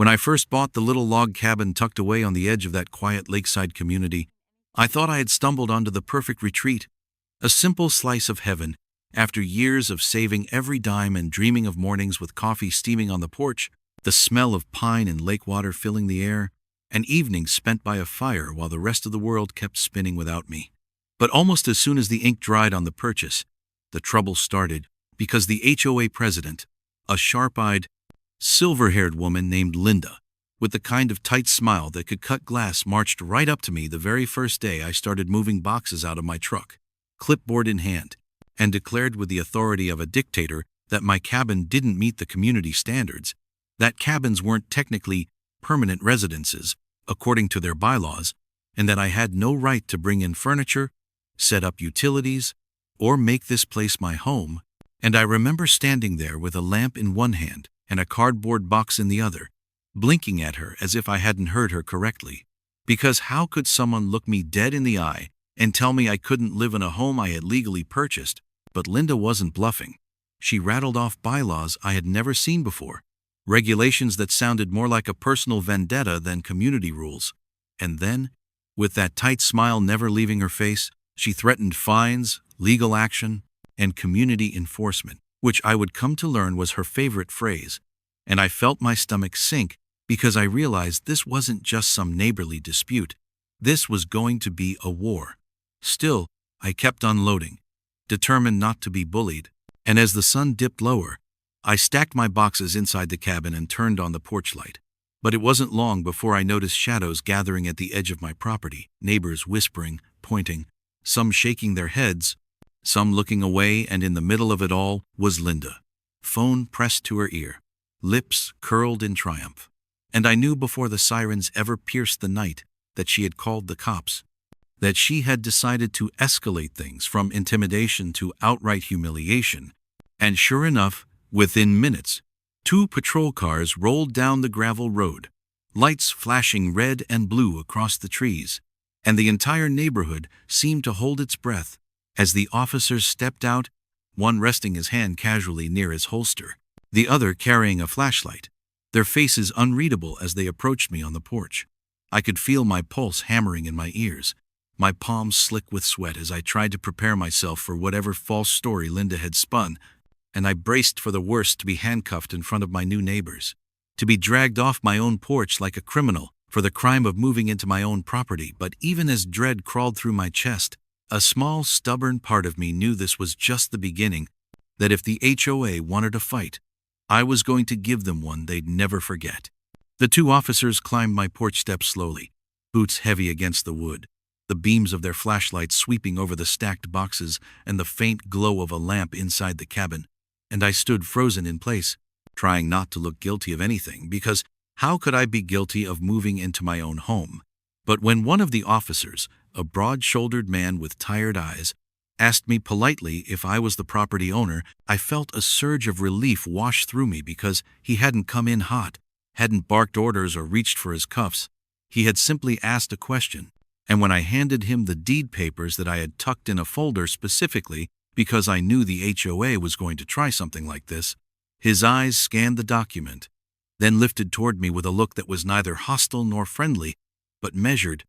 When I first bought the little log cabin tucked away on the edge of that quiet lakeside community, I thought I had stumbled onto the perfect retreat, a simple slice of heaven. After years of saving every dime and dreaming of mornings with coffee steaming on the porch, the smell of pine and lake water filling the air, and evenings spent by a fire while the rest of the world kept spinning without me. But almost as soon as the ink dried on the purchase, the trouble started, because the HOA president, a sharp-eyed, silver-haired woman named Linda, with the kind of tight smile that could cut glass, marched right up to me the very first day I started moving boxes out of my truck, clipboard in hand, and declared with the authority of a dictator that my cabin didn't meet the community standards, that cabins weren't technically permanent residences, according to their bylaws, and that I had no right to bring in furniture, set up utilities, or make this place my home. And I remember standing there with a lamp in one hand and a cardboard box in the other, blinking at her as if I hadn't heard her correctly. Because how could someone look me dead in the eye and tell me I couldn't live in a home I had legally purchased? But Linda wasn't bluffing. She rattled off bylaws I had never seen before, regulations that sounded more like a personal vendetta than community rules. And then, with that tight smile never leaving her face, she threatened fines, legal action, and community enforcement, which I would come to learn was her favorite phrase. And I felt my stomach sink because I realized this wasn't just some neighborly dispute. This was going to be a war. Still, I kept unloading, determined not to be bullied, and as the sun dipped lower, I stacked my boxes inside the cabin and turned on the porch light. But it wasn't long before I noticed shadows gathering at the edge of my property, neighbors whispering, pointing, some shaking their heads, some looking away, and in the middle of it all was Linda, phone pressed to her ear, lips curled in triumph. And I knew before the sirens ever pierced the night that she had called the cops, that she had decided to escalate things from intimidation to outright humiliation. And sure enough, within minutes, 2 patrol cars rolled down the gravel road, lights flashing red and blue across the trees, and the entire neighborhood seemed to hold its breath as the officers stepped out, one resting his hand casually near his holster, the other carrying a flashlight, their faces unreadable as they approached me on the porch. I could feel my pulse hammering in my ears, my palms slick with sweat as I tried to prepare myself for whatever false story Linda had spun, and I braced for the worst: to be handcuffed in front of my new neighbors, to be dragged off my own porch like a criminal for the crime of moving into my own property. But even as dread crawled through my chest, a small, stubborn part of me knew this was just the beginning, that if the HOA wanted a fight, I was going to give them one they'd never forget. The 2 officers climbed my porch steps slowly, boots heavy against the wood, the beams of their flashlights sweeping over the stacked boxes and the faint glow of a lamp inside the cabin. And I stood frozen in place, trying not to look guilty of anything, because how could I be guilty of moving into my own home? But when one of the officers, a broad-shouldered man with tired eyes, asked me politely if I was the property owner, I felt a surge of relief wash through me, because he hadn't come in hot, hadn't barked orders or reached for his cuffs. He had simply asked a question, and when I handed him the deed papers that I had tucked in a folder specifically because I knew the HOA was going to try something like this, his eyes scanned the document, then lifted toward me with a look that was neither hostile nor friendly, but measured,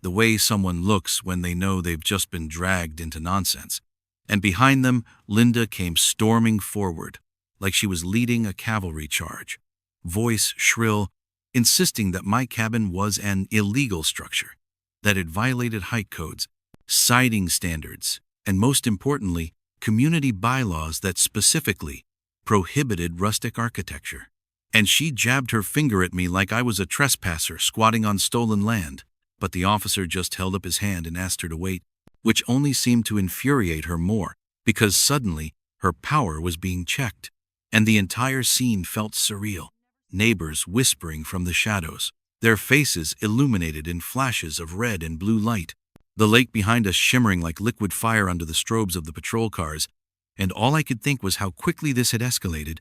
the way someone looks when they know they've just been dragged into nonsense. And behind them, Linda came storming forward, like she was leading a cavalry charge, voice shrill, insisting that my cabin was an illegal structure, that it violated height codes, siding standards, and most importantly, community bylaws that specifically prohibited rustic architecture. And she jabbed her finger at me like I was a trespasser squatting on stolen land. But the officer just held up his hand and asked her to wait, which only seemed to infuriate her more, because suddenly her power was being checked, and the entire scene felt surreal. Neighbors whispering from the shadows, their faces illuminated in flashes of red and blue light, the lake behind us shimmering like liquid fire under the strobes of the patrol cars, and all I could think was how quickly this had escalated,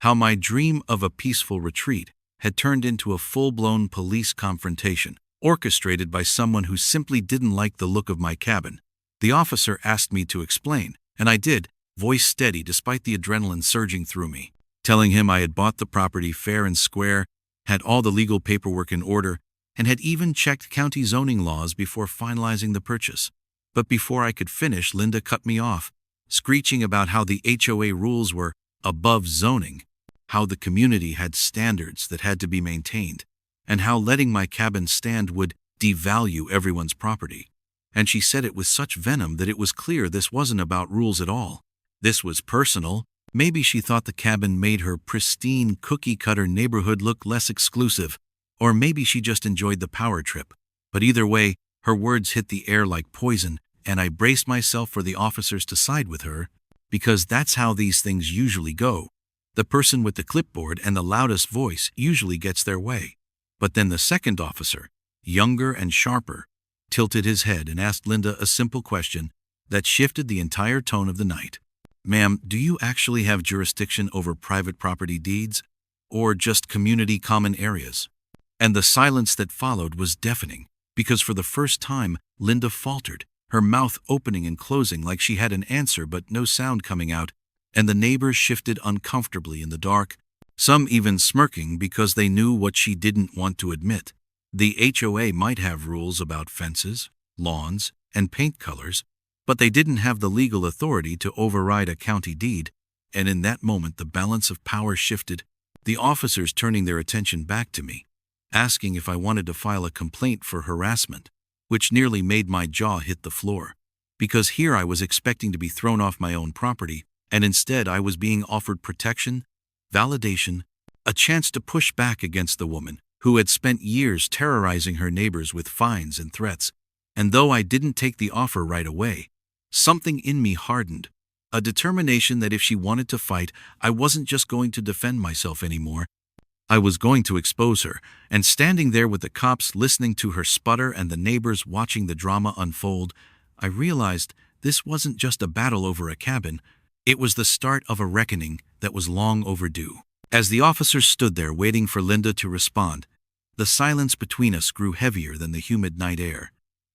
how my dream of a peaceful retreat had turned into a full-blown police confrontation, orchestrated by someone who simply didn't like the look of my cabin. The officer asked me to explain, and I did, voice steady despite the adrenaline surging through me, telling him I had bought the property fair and square, had all the legal paperwork in order, and had even checked county zoning laws before finalizing the purchase. But before I could finish, Linda cut me off, screeching about how the HOA rules were above zoning, how the community had standards that had to be maintained, and how letting my cabin stand would devalue everyone's property. And she said it with such venom that it was clear this wasn't about rules at all. This was personal. Maybe she thought the cabin made her pristine, cookie-cutter neighborhood look less exclusive, or maybe she just enjoyed the power trip. But either way, her words hit the air like poison, and I braced myself for the officers to side with her, because that's how these things usually go. The person with the clipboard and the loudest voice usually gets their way. But then the second officer, younger and sharper, tilted his head and asked Linda a simple question that shifted the entire tone of the night. "Ma'am, do you actually have jurisdiction over private property deeds, or just community common areas?" And the silence that followed was deafening, because for the first time, Linda faltered, her mouth opening and closing like she had an answer but no sound coming out, and the neighbors shifted uncomfortably in the dark, some even smirking because they knew what she didn't want to admit. The HOA might have rules about fences, lawns, and paint colors, but they didn't have the legal authority to override a county deed, and in that moment the balance of power shifted, the officers turning their attention back to me, asking if I wanted to file a complaint for harassment, which nearly made my jaw hit the floor, because here I was expecting to be thrown off my own property, and instead I was being offered protection, validation, a chance to push back against the woman who had spent years terrorizing her neighbors with fines and threats. And though I didn't take the offer right away, something in me hardened, a determination that if she wanted to fight, I wasn't just going to defend myself anymore. I was going to expose her, and standing there with the cops listening to her sputter and the neighbors watching the drama unfold, I realized this wasn't just a battle over a cabin, it was the start of a reckoning that was long overdue. As the officers stood there waiting for Linda to respond, the silence between us grew heavier than the humid night air,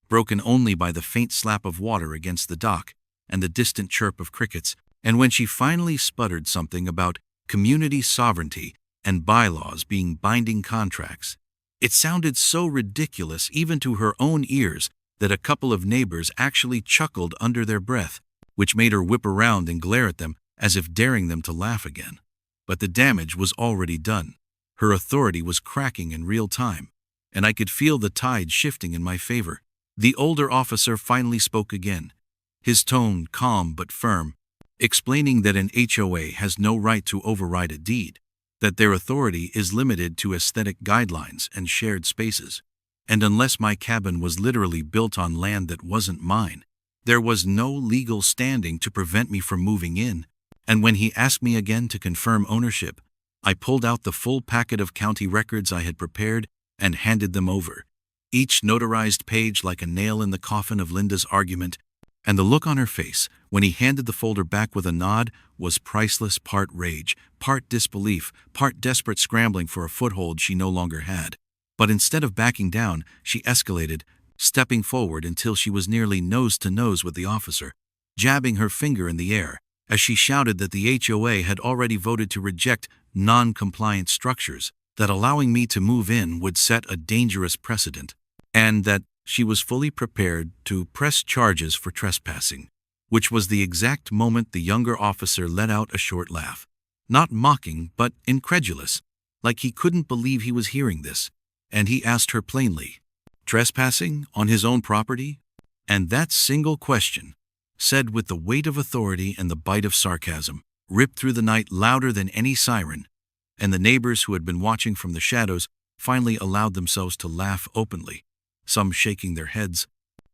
broken only by the faint slap of water against the dock and the distant chirp of crickets. And when she finally sputtered something about community sovereignty and bylaws being binding contracts, it sounded so ridiculous even to her own ears that a couple of neighbors actually chuckled under their breath, which made her whip around and glare at them as if daring them to laugh again. But the damage was already done. Her authority was cracking in real time, and I could feel the tide shifting in my favor. The older officer finally spoke again, his tone calm but firm, explaining that an HOA has no right to override a deed, that their authority is limited to aesthetic guidelines and shared spaces, and unless my cabin was literally built on land that wasn't mine, there was no legal standing to prevent me from moving in. And when he asked me again to confirm ownership, I pulled out the full packet of county records I had prepared and handed them over, each notarized page like a nail in the coffin of Linda's argument, and the look on her face when he handed the folder back with a nod was priceless, part rage, part disbelief, part desperate scrambling for a foothold she no longer had. But instead of backing down, she escalated, stepping forward until she was nearly nose to nose with the officer, jabbing her finger in the air, as she shouted that the HOA had already voted to reject non-compliant structures, that allowing me to move in would set a dangerous precedent, and that she was fully prepared to press charges for trespassing, which was the exact moment the younger officer let out a short laugh. Not mocking, but incredulous, like he couldn't believe he was hearing this, and he asked her plainly, "Trespassing on his own property?" And that single question, said with the weight of authority and the bite of sarcasm, ripped through the night louder than any siren, and the neighbors who had been watching from the shadows finally allowed themselves to laugh openly, some shaking their heads,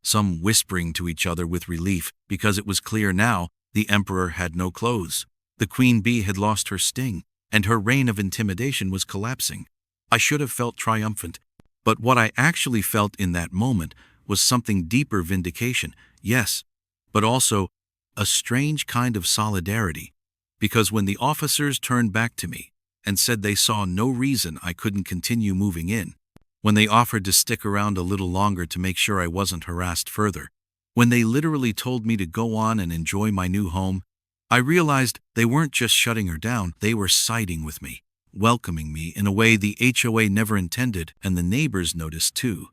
some whispering to each other with relief, because it was clear now the emperor had no clothes. The queen bee had lost her sting, and her reign of intimidation was collapsing. I should have felt triumphant, but what I actually felt in that moment was something deeper: vindication, yes, but also a strange kind of solidarity, because when the officers turned back to me and said they saw no reason I couldn't continue moving in, when they offered to stick around a little longer to make sure I wasn't harassed further, when they literally told me to go on and enjoy my new home, I realized they weren't just shutting her down, they were siding with me, welcoming me in a way the HOA never intended, and the neighbors noticed too.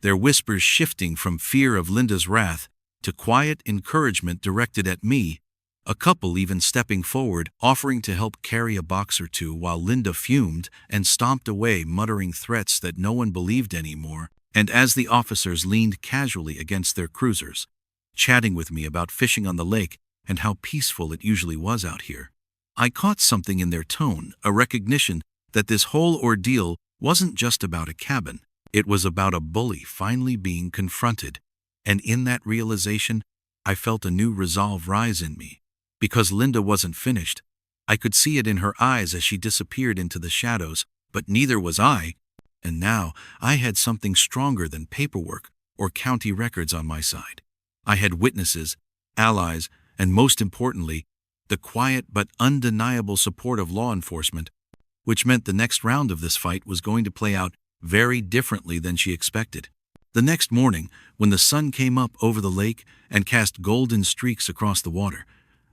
Their whispers shifting from fear of Linda's wrath to quiet encouragement directed at me, a couple even stepping forward, offering to help carry a box or two while Linda fumed and stomped away, muttering threats that no one believed anymore. And as the officers leaned casually against their cruisers, chatting with me about fishing on the lake and how peaceful it usually was out here, I caught something in their tone, a recognition that this whole ordeal wasn't just about a cabin. It was about a bully finally being confronted. And in that realization, I felt a new resolve rise in me. Because Linda wasn't finished. I could see it in her eyes as she disappeared into the shadows, but neither was I. And now I had something stronger than paperwork or county records on my side. I had witnesses, allies, and most importantly, the quiet but undeniable support of law enforcement, which meant the next round of this fight was going to play out very differently than she expected. The next morning, when the sun came up over the lake and cast golden streaks across the water,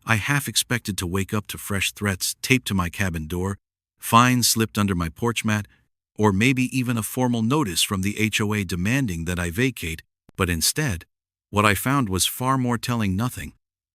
I half expected to wake up to fresh threats taped to my cabin door, fines slipped under my porch mat, or maybe even a formal notice from the HOA demanding that I vacate, but instead, what I found was far more telling: nothing.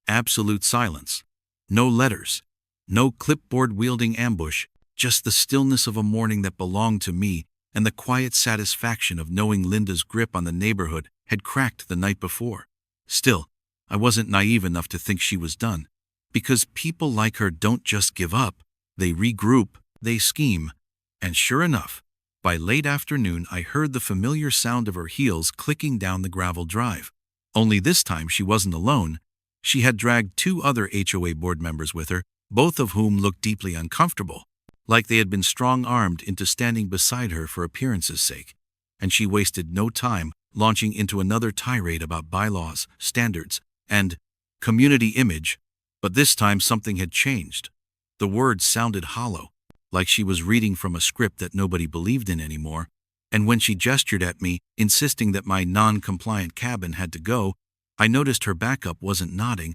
Absolute silence. No letters. No clipboard-wielding ambush, just the stillness of a morning that belonged to me and the quiet satisfaction of knowing Linda's grip on the neighborhood had cracked the night before. Still, I wasn't naive enough to think she was done. Because people like her don't just give up, they regroup, they scheme. And sure enough, by late afternoon I heard the familiar sound of her heels clicking down the gravel drive. Only this time she wasn't alone. She had dragged 2 other HOA board members with her, both of whom looked deeply uncomfortable, like they had been strong-armed into standing beside her for appearance's sake. And she wasted no time launching into another tirade about bylaws, standards, and community image. But this time something had changed. The words sounded hollow, like she was reading from a script that nobody believed in anymore. And when she gestured at me, insisting that my non-compliant cabin had to go, I noticed her backup wasn't nodding,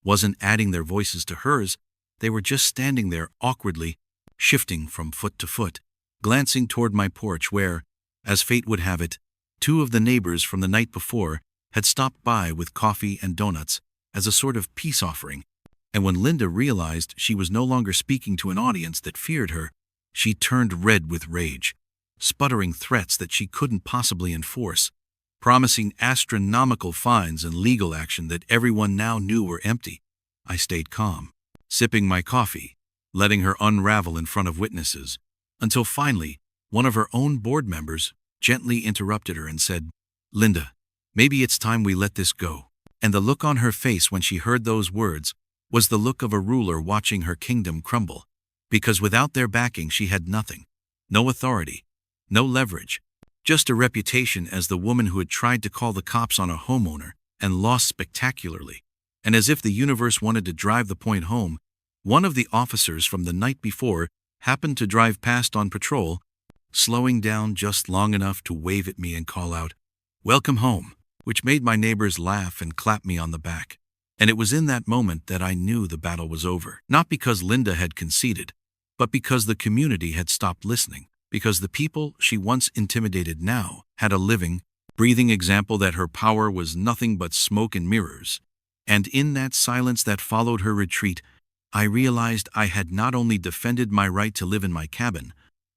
wasn't adding their voices to hers. They were just standing there awkwardly, shifting from foot to foot, glancing toward my porch where, as fate would have it, 2 of the neighbors from the night before had stopped by with coffee and donuts as a sort of peace offering. And when Linda realized she was no longer speaking to an audience that feared her, she turned red with rage, sputtering threats that she couldn't possibly enforce, promising astronomical fines and legal action that everyone now knew were empty. I stayed calm, sipping my coffee, letting her unravel in front of witnesses, until finally one of her own board members gently interrupted her and said, "Linda, maybe it's time we let this go." And the look on her face when she heard those words was the look of a ruler watching her kingdom crumble. Because without their backing she had nothing. No authority, no leverage, just a reputation as the woman who had tried to call the cops on a homeowner and lost spectacularly. And as if the universe wanted to drive the point home, one of the officers from the night before happened to drive past on patrol, slowing down just long enough to wave at me and call out, "Welcome home," which made my neighbors laugh and clap me on the back. And it was in that moment that I knew the battle was over. Not because Linda had conceded, but because the community had stopped listening. Because the people she once intimidated now had a living, breathing example that her power was nothing but smoke and mirrors. And in that silence that followed her retreat, I realized I had not only defended my right to live in my cabin,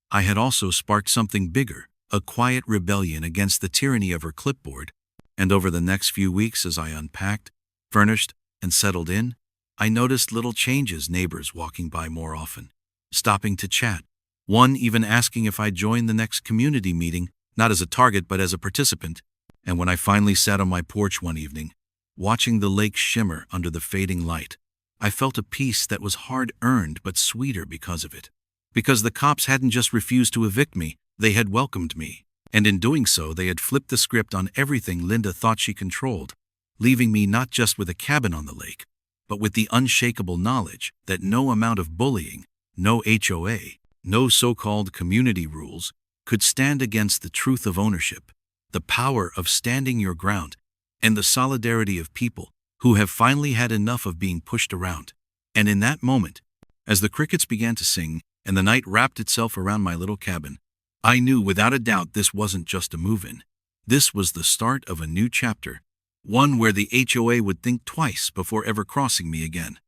I had also sparked something bigger, a quiet rebellion against the tyranny of her clipboard. And over the next few weeks, as I unpacked, furnished, and settled in, I noticed little changes: neighbors walking by more often, stopping to chat, one even asking if I'd join the next community meeting, not as a target but as a participant. And when I finally sat on my porch one evening, watching the lake shimmer under the fading light, I felt a peace that was hard-earned but sweeter because of it. Because the cops hadn't just refused to evict me, they had welcomed me. And in doing so, they had flipped the script on everything Linda thought she controlled, leaving me not just with a cabin on the lake, but with the unshakable knowledge that no amount of bullying, no HOA, no so-called community rules could stand against the truth of ownership, the power of standing your ground, and the solidarity of people who have finally had enough of being pushed around. And in that moment, as the crickets began to sing and the night wrapped itself around my little cabin. I knew without a doubt this wasn't just a move-in. This was the start of a new chapter, one where the HOA would think twice before ever crossing me again.